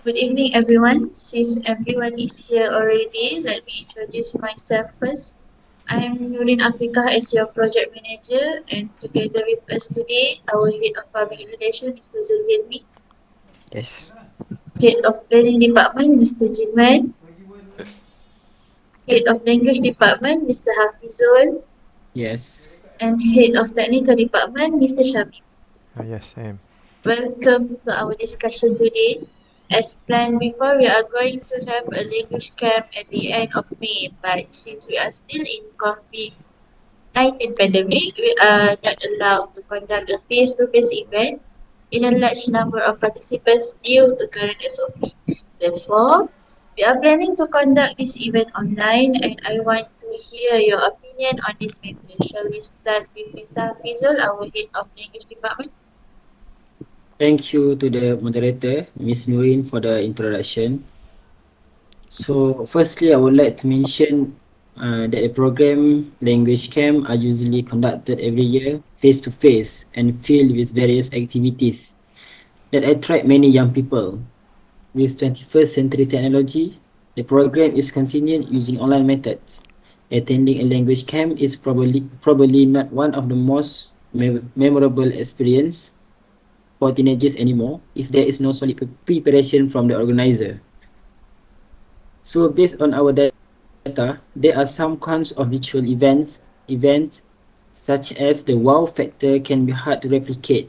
Good evening, everyone. Since everyone is here already, let me introduce myself first. I'm Nurin Afiqah as your project manager, and together with us today, our head of public relations, Mr. Zulhilmi, Yes. head of planning department, Mr. Jin Wen, Yes. head of language department, Mr. Hafizul, Yes. and head of technical department, Mr. Syamim. Yes, same. Welcome to our discussion today. As planned before, we are going to have a language camp at the end of May, but since we are still in COVID-19 pandemic, we are not allowed to conduct a face-to-face event in a large number of participants due to current SOP. Therefore, we are planning to conduct this event online, and I want to hear your opinion on this matter. Shall we start with Mr. Hafizul, our head of language department? Thank you to the moderator, Miss Nurin, for the introduction. So, firstly, I would like to mention that the program language camp are usually conducted every year face to face and filled with various activities that attract many young people. With 21st century technology, the program is continued using online methods. Attending a language camp is probably not one of the most memorable experience for teenagers anymore if there is no solid preparation from the organizer. So based on our data, there are some kinds of virtual events such as the wow factor can be hard to replicate.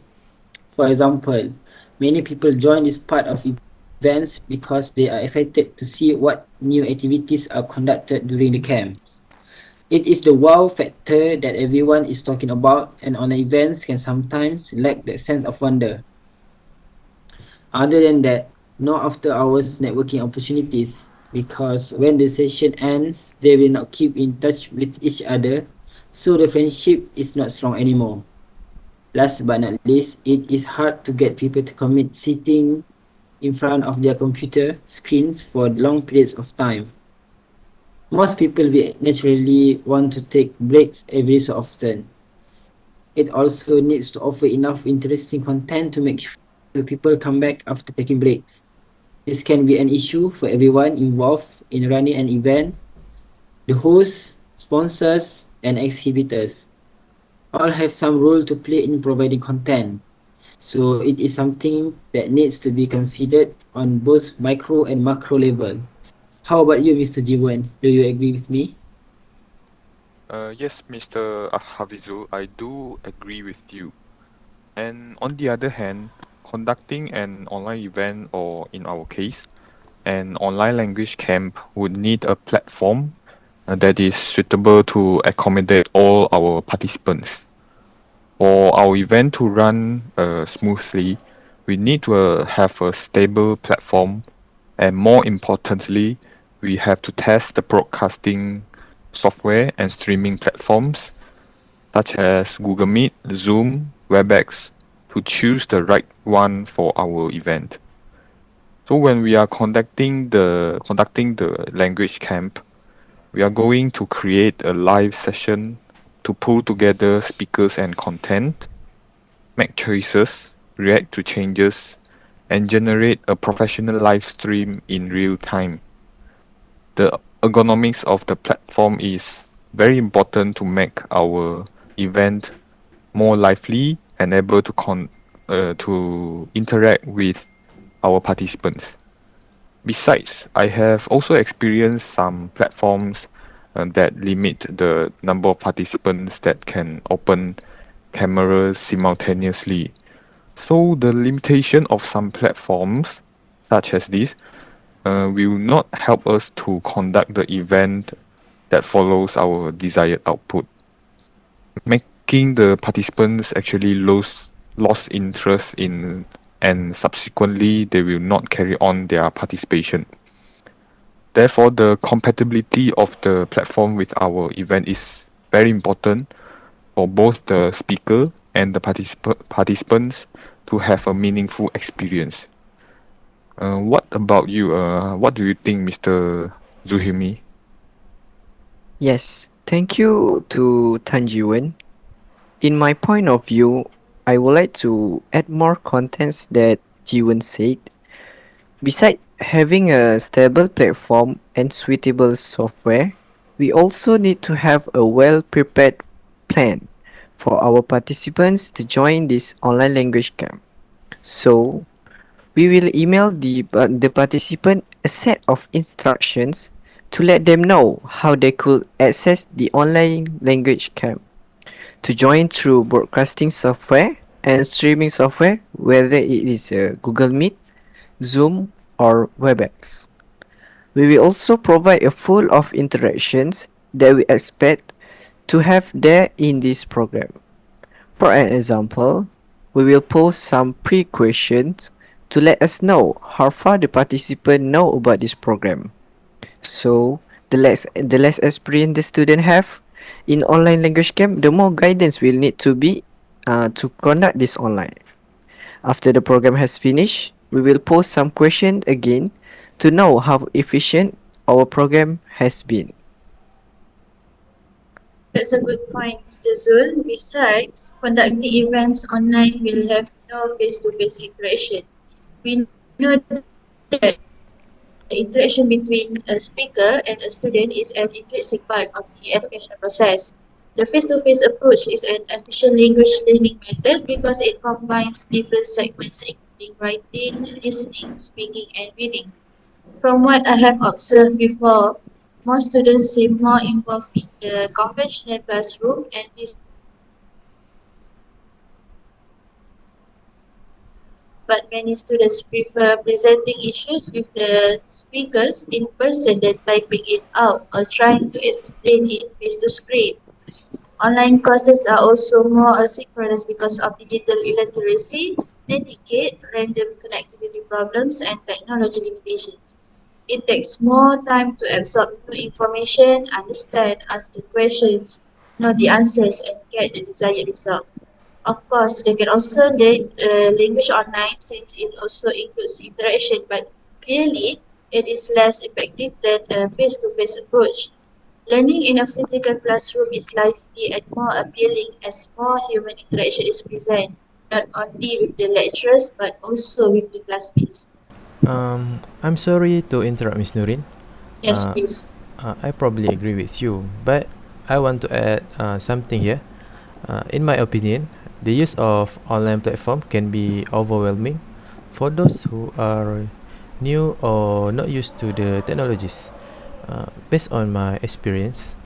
For example, many people join this part of events because they are excited to see what new activities are conducted during the camps. It is the wow factor that everyone is talking about, and online events can sometimes lack that sense of wonder. Other than that, no after hours networking opportunities because when the session ends, they will not keep in touch with each other, so the friendship is not strong anymore. Last but not least, it is hard to get people to commit sitting in front of their computer screens for long periods of time. Most people will naturally want to take breaks every so often. It also needs to offer enough interesting content to make sure people come back after taking breaks. This can be an issue for everyone involved in running an event, the hosts, sponsors, and exhibitors. All have some role to play in providing content. So it is something that needs to be considered on both micro and macro level. How about you, Mr. Jiwan? Do you agree with me? Yes, Mr. Hafizul, I do agree with you. And on the other hand, conducting an online event, or in our case, an online language camp, would need a platform that is suitable to accommodate all our participants. For our event to run smoothly, we need to have a stable platform, and more importantly, we have to test the broadcasting software and streaming platforms such as Google Meet, Zoom, WebEx to choose the right one for our event. So when we are conducting the language camp, we are going to create a live session to pull together speakers and content, make choices, react to changes, and generate a professional live stream in real time. The ergonomics of the platform is very important to make our event more lively and able to interact with our participants. Besides, I have also experienced some platforms that limit the number of participants that can open cameras simultaneously. So the limitation of some platforms, such as this, will not help us to conduct the event that follows our desired output, making the participants actually lost interest in, and subsequently they will not carry on their participation. Therefore, the compatibility of the platform with our event is very important for both the speaker and the participants to have a meaningful experience. What about you? What do you think, Mr. Zuhimi? Yes, thank you to Tanjiwen. In my point of view, I would like to add more contents that Jiwen said. Besides having a stable platform and suitable software, we also need to have a well prepared plan for our participants to join this online language camp. So, we will email the participant a set of instructions to let them know how they could access the online language camp. To join through broadcasting software and streaming software, whether it is Google Meet, Zoom, or WebEx. We will also provide a full of interactions that we expect to have there in this program. For an example, we will post some pre-questions to let us know how far the participant know about this program. So, the less experience the student have in online language camp, the more guidance will need to be to conduct this online. After the program has finished, we will post some questions again to know how efficient our program has been. That's a good point, Mr. Zul. Besides, conducting events online will have no face-to-face interaction. We know that interaction between a speaker and a student is an intrinsic part of the educational process. The face-to-face approach is an efficient language learning method because it combines different segments including writing, listening, speaking, and reading. From what I have observed before, most students seem more involved in the conventional classroom, and this is partly because of the convenience of accessing information online. But many students prefer presenting issues with the speakers in person than typing it out or trying to explain it face to screen. Online courses are also more asynchronous because of digital illiteracy, etiquette, random connectivity problems, and technology limitations. It takes more time to absorb new information, understand, ask the questions, know the answers, and get the desired result. Of course, they can also learn language online since it also includes interaction, but clearly it is less effective than a face-to-face approach. Learning in a physical classroom is lively and more appealing as more human interaction is present, not only with the lecturers but also with the classmates. I'm sorry to interrupt, Miss Nurin. Yes, Uh, please. I probably agree with you, but I want to add something here. In my opinion, the use of online platform can be overwhelming for those who are new or not used to the technologies. Based on my experience,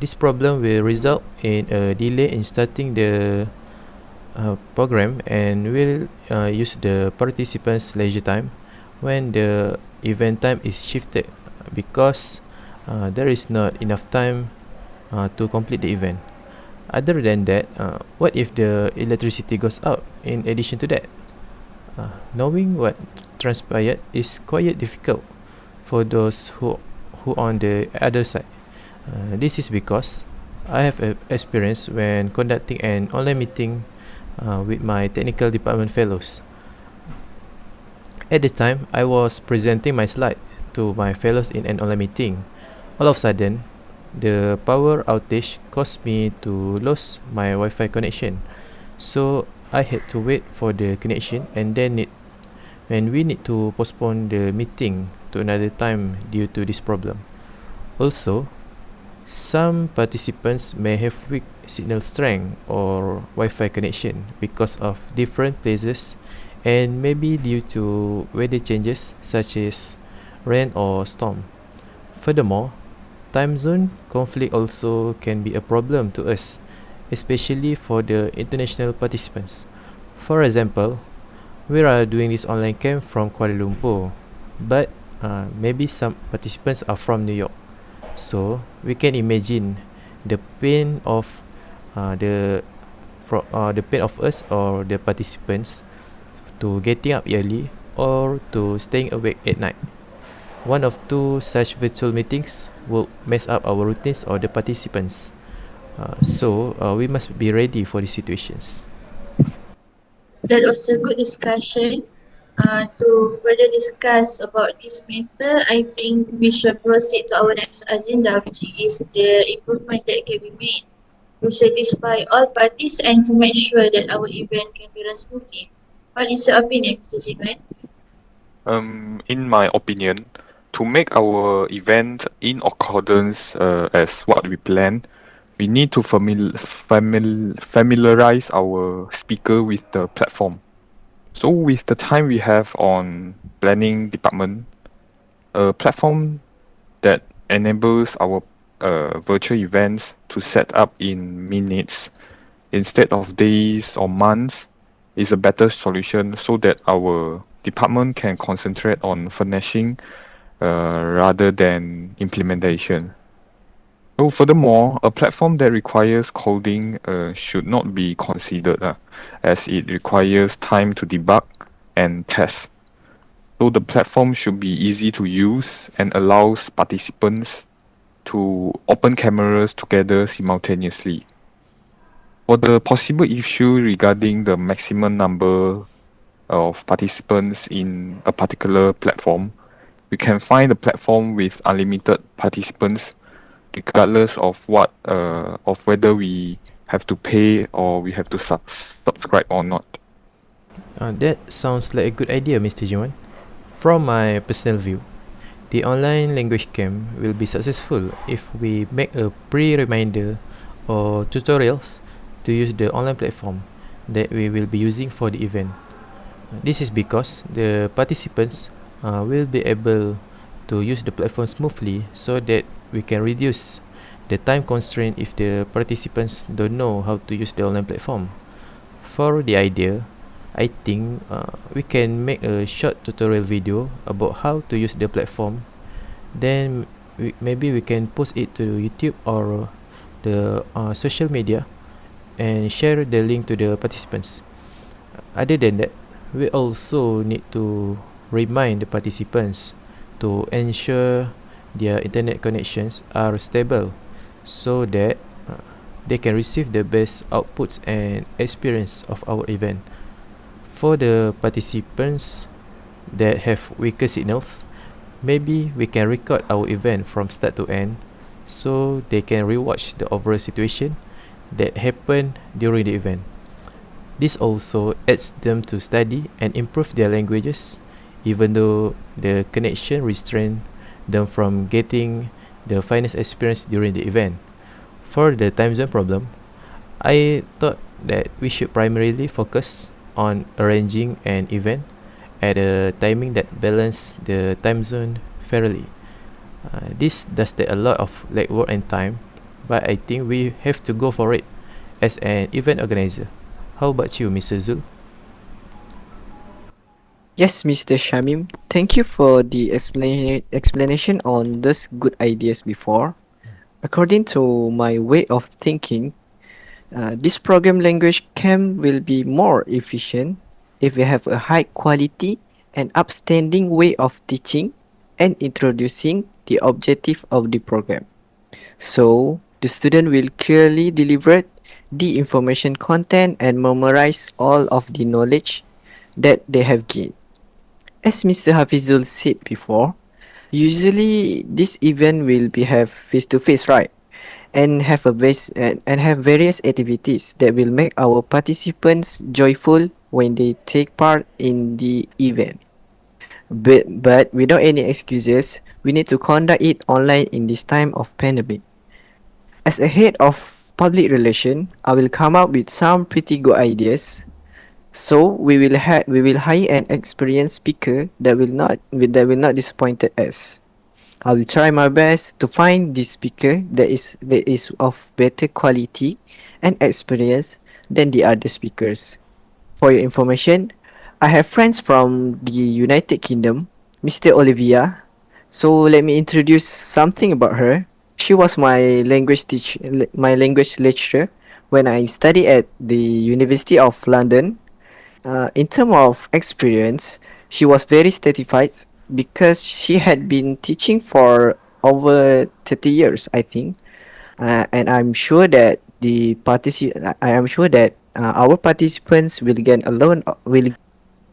this problem will result in a delay in starting the program and will use the participants' leisure time when the event time is shifted because there is not enough time to complete the event. Other than that, what if the electricity goes out in addition to that? Knowing what transpired is quite difficult for those who on the other side. This is because I have experience when conducting an online meeting with my technical department fellows. At the time, I was presenting my slide to my fellows in an online meeting. All of a sudden, the power outage caused me to lose my Wi-Fi connection. So I had to wait for the connection and then when we need to postpone the meeting to another time due to this problem. Also, some participants may have weak signal strength or Wi-Fi connection because of different places and maybe due to weather changes such as rain or storm. Furthermore, time zone conflict also can be a problem to us, especially for the international participants. For example, we are doing this online camp from Kuala Lumpur, but maybe some participants are from New York. So we can imagine the pain of the pain of us or the participants to getting up early or to staying awake at night. One of two such virtual meetings will mess up our routines or the participants. So we must be ready for these situations. That was a good discussion. To further discuss about this matter, I think we should proceed to our next agenda, which is the improvement that can be made to satisfy all parties and to make sure that our event can be run smoothly. What is your opinion, Mr. Jin Wen? In my opinion, to make our event in accordance as what we plan, we need to familiarize our speaker with the platform. So with the time we have on planning department, a platform that enables our virtual events to set up in minutes instead of days or months is a better solution so that our department can concentrate on finishing rather than implementation. So furthermore, a platform that requires coding should not be considered as it requires time to debug and test. So the platform should be easy to use and allows participants to open cameras together simultaneously. For the possible issue regarding the maximum number of participants in a particular platform, we can find a platform with unlimited participants regardless of whether we have to pay or we have to subscribe or not. That sounds like a good idea, Mr. Jiwan. From my personal view, the online language camp will be successful if we make a pre-reminder or tutorials to use the online platform that we will be using for the event. This is because the participants will be able to use the platform smoothly so that we can reduce the time constraint if the participants don't know how to use the online platform. For the idea, I think we can make a short tutorial video about how to use the platform. Then maybe we can post it to YouTube or the social media and share the link to the participants. Other than that, we also need to remind the participants to ensure their internet connections are stable so that they can receive the best outputs and experience of our event. For the participants that have weaker signals, maybe we can record our event from start to end so they can rewatch the overall situation that happened during the event. This also aids them to study and improve their languages, even though the connection restrain them from getting the finest experience during the event. For the time zone problem, I thought that we should primarily focus on arranging an event at a timing that balance the time zone fairly. This does take a lot of legwork and time, but I think we have to go for it as an event organizer. How about you, Mr. Zul? Yes, Mr. Syamim, thank you for the explanation on those good ideas before. According to my way of thinking, this program language camp will be more efficient if we have a high quality and upstanding way of teaching and introducing the objective of the program. So the student will clearly deliver the information content and memorize all of the knowledge that they have gained. As Mr. Hafizul said before, usually this event will be have face to face, right? And have a and have various activities that will make our participants joyful when they take part in the event. But without any excuses, we need to conduct it online in this time of pandemic. As a head of public relation, I will come up with some pretty good ideas. So we will hire an experienced speaker that will not disappoint us. I will try my best to find this speaker that is of better quality and experience than the other speakers. For your information, I have friends from the United Kingdom, Mr. Olivia. So let me introduce something about her. She was my language lecturer when I studied at the University of London. In terms of experience, she was very certified because she had been teaching for over 30 years, I think. And I'm sure that I am sure that our participants will gain a lot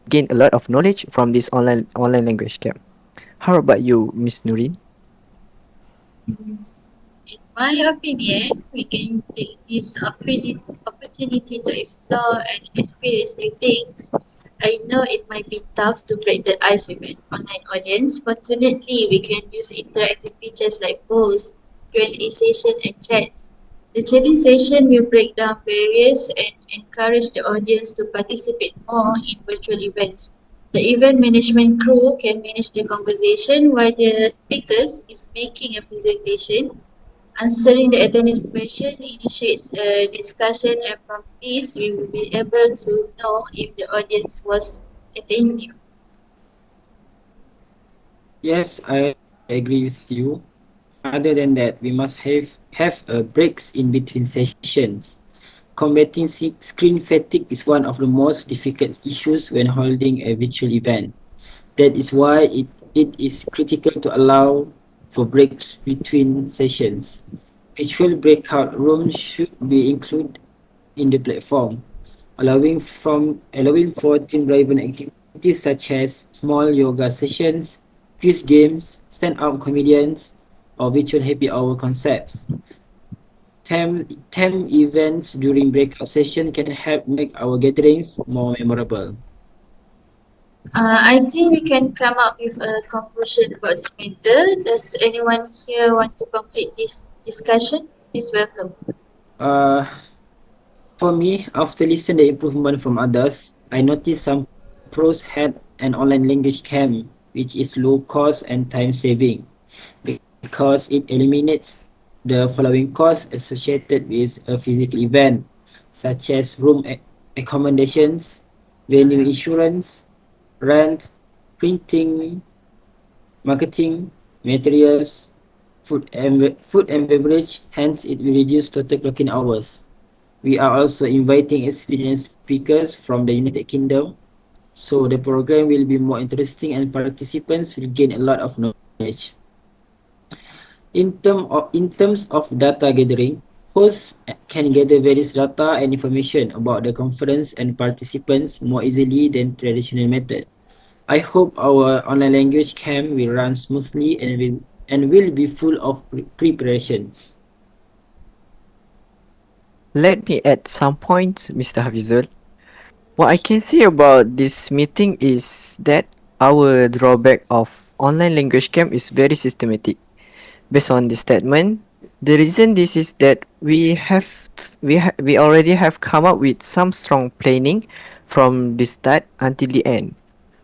gain a lot of knowledge from this online language camp. How about you, Miss Nurin? Mm, In my opinion, we can take this opportunity to explore and experience new things. I know it might be tough to break the ice with an online audience. Fortunately, we can use interactive features like polls, Q&A session, and chats. The chatting session will break down barriers and encourage the audience to participate more in virtual events. The event management crew can manage the conversation while the speakers is making a presentation. Answering the attendance question initiates a discussion, and from this we will be able to know if the audience was attentive. Yes, I agree with you. Other than that, we must have breaks in between sessions. Combating screen fatigue is one of the most difficult issues when holding a virtual event. That is why it is critical to allow for breaks between sessions. Virtual breakout rooms should be included in the platform, allowing for team-driven activities such as small yoga sessions, quiz games, stand-up comedians, or virtual happy hour concepts. Time events during breakout session can help make our gatherings more memorable. I think we can come up with a conclusion about this matter. Does anyone here want to complete this discussion? Please welcome. Uh, for me, after listening the improvement from others, I noticed some pros had an online language camp, which is low cost and time saving because it eliminates the following costs associated with a physical event, such as accommodations, venue insurance, rent, printing, marketing, materials, food and beverage. Hence, it will reduce total clocking hours. We are also inviting experienced speakers from the United Kingdom, so the program will be more interesting and participants will gain a lot of knowledge. In terms of data gathering, hosts can gather various data and information about the conference and participants more easily than traditional method. I hope our online language camp will run smoothly and will be full of preparations. Let me add some points, Mr. Hafizul. What I can say about this meeting is that our drawback of online language camp is very systematic. Based on this statement, the reason this is that we already have come up with some strong planning from the start until the end.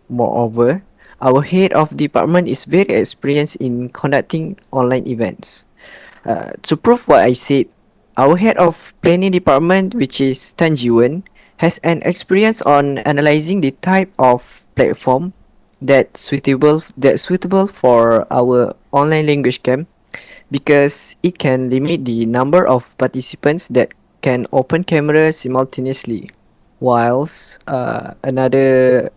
Moreover, our head of department is very experienced in conducting online events. To prove what I said, our head of planning department, which is Jin Wen, has an experience on analyzing the type of platform that suitable for our online language camp because it can limit the number of participants that can open camera simultaneously. Whilst another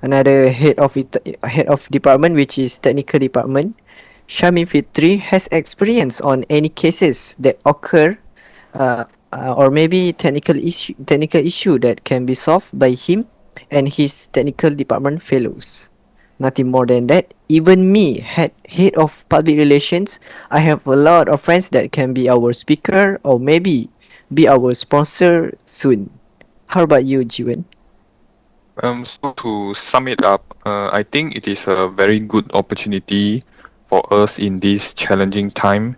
head of department, which is technical department, Syamim Fitri, has experience on any cases that occur or maybe technical issue that can be solved by him and his technical department fellows. Nothing more than that. Even me, head of public relations, I have a lot of friends that can be our speaker or maybe be our sponsor soon. How about you, Jiwen? So to sum it up, I think it is a very good opportunity for us in this challenging time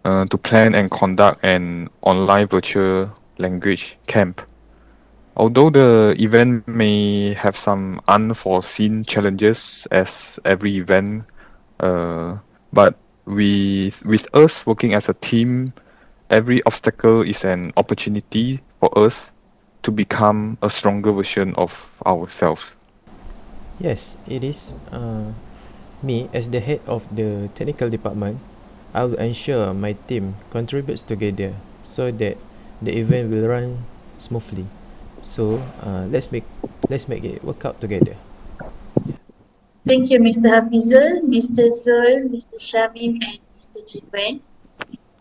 to plan and conduct an online virtual language camp. Although the event may have some unforeseen challenges as every event, uh, but with us working as a team, every obstacle is an opportunity for us to become a stronger version of ourselves. Yes, it is. Me, as the head of the technical department, I will ensure my team contributes together so that the event will run smoothly. So let's make it work out together. Yeah. Thank you, Mr. Hafizul, Mr. Zul, Mr. Shamim, and Mr. Jin Wen.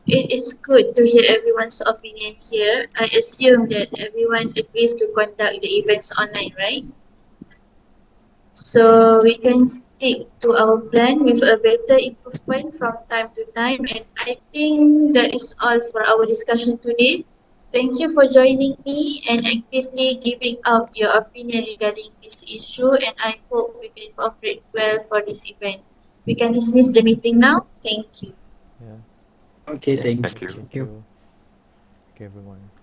It is good to hear everyone's opinion here. I assume that everyone agrees to conduct the events online, right? So we can stick to our plan with a better improvement from time to time. And I think that is all for our discussion today. Thank you for joining me and actively giving out your opinion regarding this issue. And I hope we can cooperate well for this event. We can dismiss the meeting now. Thank you. Yeah. Okay, Yeah. thank Thank you. you. Thank Thank you. you. Thank you, everyone.